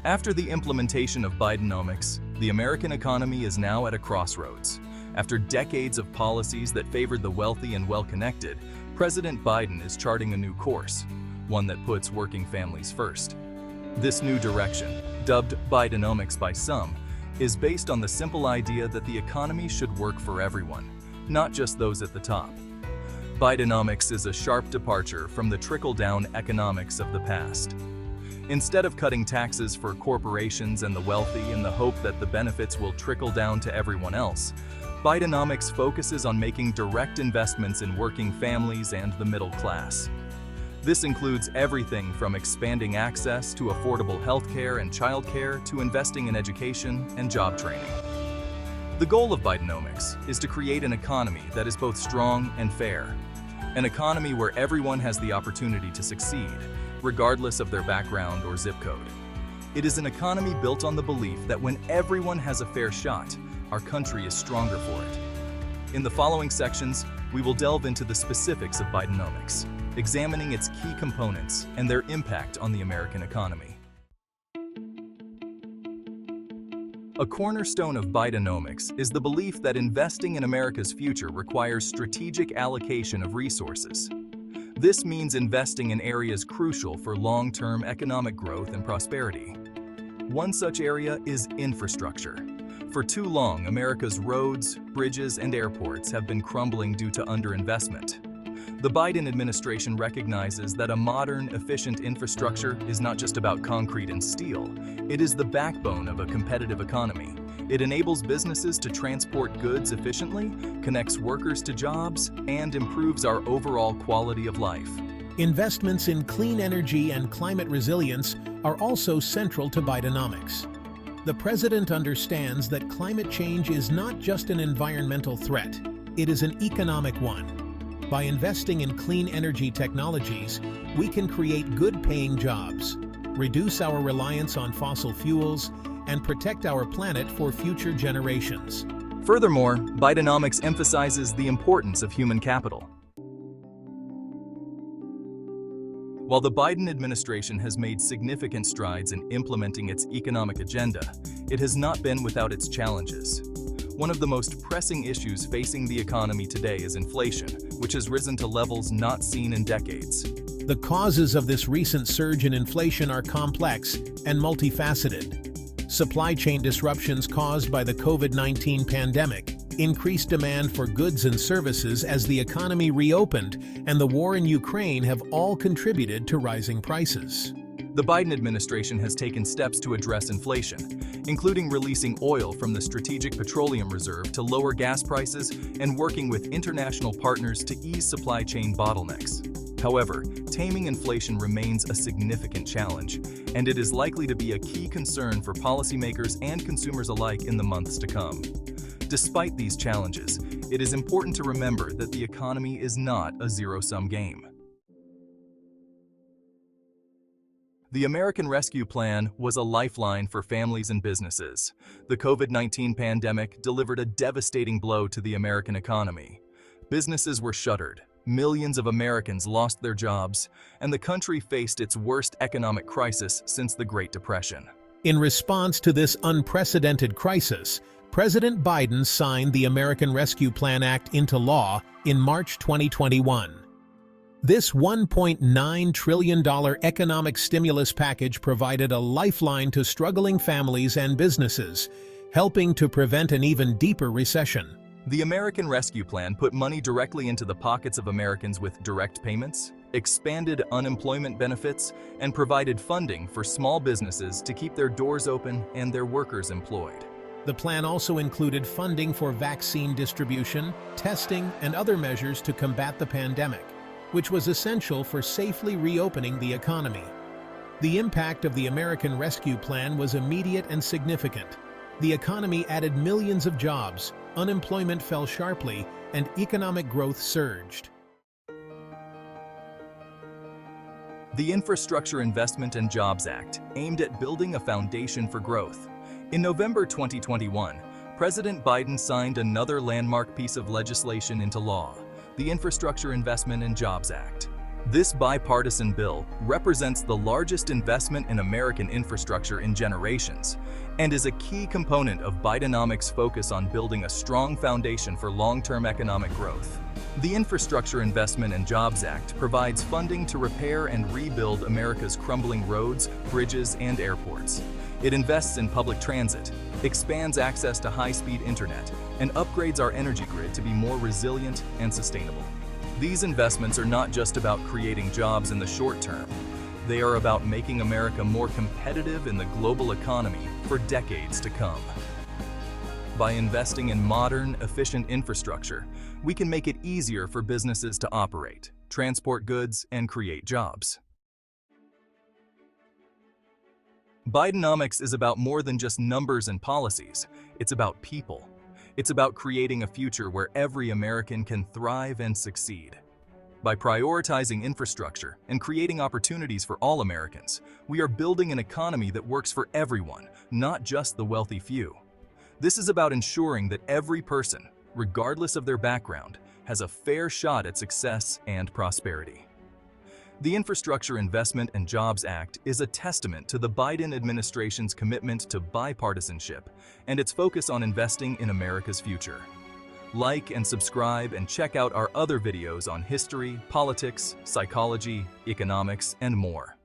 After the implementation of Bidenomics, the American economy is now at a crossroads. After decades of policies that favored the wealthy and well-connected, President Biden is charting a new course, one that puts working families first. This new direction, dubbed Bidenomics by some, is based on the simple idea that the economy should work for everyone, not just those at the top. Bidenomics is a sharp departure from the trickle-down economics of the past. Instead of cutting taxes for corporations and the wealthy in the hope that the benefits will trickle down to everyone else, Bidenomics focuses on making direct investments in working families and the middle class. This includes everything from expanding access to affordable healthcare and childcare to investing in education and job training. The goal of Bidenomics is to create an economy that is both strong and fair, an economy where everyone has the opportunity to succeed, regardless of their background or zip code. It is an economy built on the belief that when everyone has a fair shot, our country is stronger for it. In the following sections, we will delve into the specifics of Bidenomics, examining its key components and their impact on the American economy. A cornerstone of Bidenomics is the belief that investing in America's future requires strategic allocation of resources. This means investing in areas crucial for long-term economic growth and prosperity. One such area is infrastructure. For too long, America's roads, bridges, and airports have been crumbling due to underinvestment. The Biden administration recognizes that a modern, efficient infrastructure is not just about concrete and steel. It is the backbone of a competitive economy. It enables businesses to transport goods efficiently, connects workers to jobs, and improves our overall quality of life. Investments in clean energy and climate resilience are also central to Bidenomics. The president understands that climate change is not just an environmental threat, it is an economic one. By investing in clean energy technologies, we can create good-paying jobs, reduce our reliance on fossil fuels, and protect our planet for future generations. Furthermore, Bidenomics emphasizes the importance of human capital. While the Biden administration has made significant strides in implementing its economic agenda, it has not been without its challenges. One of the most pressing issues facing the economy today is inflation, which has risen to levels not seen in decades. The causes of this recent surge in inflation are complex and multifaceted. Supply chain disruptions caused by the COVID-19 pandemic, increased demand for goods and services as the economy reopened, and the war in Ukraine have all contributed to rising prices. The Biden administration has taken steps to address inflation, including releasing oil from the Strategic Petroleum Reserve to lower gas prices and working with international partners to ease supply chain bottlenecks. However, taming inflation remains a significant challenge, and it is likely to be a key concern for policymakers and consumers alike in the months to come. Despite these challenges, it is important to remember that the economy is not a zero-sum game. The American Rescue Plan was a lifeline for families and businesses. The COVID-19 pandemic delivered a devastating blow to the American economy. Businesses were shuttered, millions of Americans lost their jobs, and the country faced its worst economic crisis since the Great Depression. In response to this unprecedented crisis, President Biden signed the American Rescue Plan Act into law in March 2021. This $1.9 trillion economic stimulus package provided a lifeline to struggling families and businesses, helping to prevent an even deeper recession. The American Rescue Plan put money directly into the pockets of Americans with direct payments, expanded unemployment benefits, and provided funding for small businesses to keep their doors open and their workers employed. The plan also included funding for vaccine distribution, testing, and other measures to combat the pandemic, which was essential for safely reopening the economy. The impact of the American Rescue Plan was immediate and significant. The economy added millions of jobs, unemployment fell sharply, and economic growth surged. The Infrastructure Investment and Jobs Act aimed at building a foundation for growth. In November 2021, President Biden signed another landmark piece of legislation into law, the Infrastructure Investment and Jobs Act. This bipartisan bill represents the largest investment in American infrastructure in generations and is a key component of Bidenomics' focus on building a strong foundation for long-term economic growth. The Infrastructure Investment and Jobs Act provides funding to repair and rebuild America's crumbling roads, bridges, and airports. It invests in public transit, expands access to high-speed internet, and upgrades our energy grid to be more resilient and sustainable. These investments are not just about creating jobs in the short term. They are about making America more competitive in the global economy for decades to come. By investing in modern, efficient infrastructure, we can make it easier for businesses to operate, transport goods, and create jobs. Bidenomics is about more than just numbers and policies. It's about people. It's about creating a future where every American can thrive and succeed. By prioritizing infrastructure and creating opportunities for all Americans, we are building an economy that works for everyone, not just the wealthy few. This is about ensuring that every person, regardless of their background, has a fair shot at success and prosperity. The Infrastructure Investment and Jobs Act is a testament to the Biden administration's commitment to bipartisanship and its focus on investing in America's future. Like and subscribe and check out our other videos on history, politics, psychology, economics, and more.